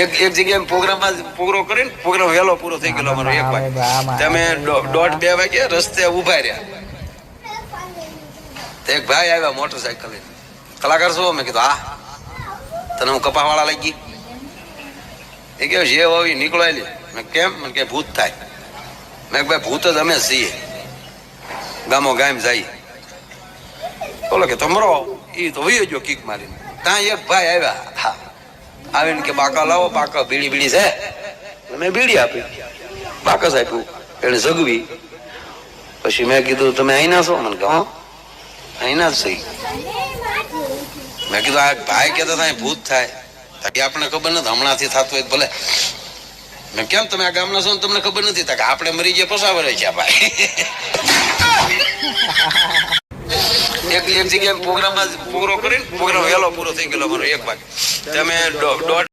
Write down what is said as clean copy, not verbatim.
એક જગ્યાએ પ્રોગ્રામ કરીને પ્રોગ્રામ વહેલો પૂરો થઈ ગયેલો અમારો 1 વાગે. તમે 1:30-2 વાગે રસ્તે ઉભા રહ્યા. એક ભાઈ આવ્યા મોટરસાયકલ લઈને. કલાકાર છો? મેં કીધું હા. તને હું કપાવાળા લાગી? એ કે જે હોય નીકળાયેલી. મેં કેમ? મને કે ભૂત થાય. મેં ભાઈ ભૂત જ અમે છીએ, ગામો ગામ જાય. બોલો કે તમરો એ તો વયો ગયો કીક મારીને. ત્યાં એક ભાઈ આવ્યા. હા, આવીને કે બાકા લાવો, બાકા બીડી છે. મેં બીડી આપી, બાકસ આપ્યું, એને જગવી. પછી મેં કીધું તમે અહીંના છો? મને કહે હા અહીંના જ સહી. મેં કીધું આ ભાઈ કહેતા હતા ભૂત થાય. આપણે ખબર નથી, હમણાંથી થતું હોય ભલે. મેં કેમ તમે આ ગામના છો ને તમને ખબર નથી? કે આપણે મરી ગયા પસાવર છે ભાઈ. એક જગ્યાએ પ્રોગ્રામ પૂરો કરીને પ્રોગ્રામ વહેલો પૂરો થઈ ગયેલો અમારો 1 વાગે. તમે 1:30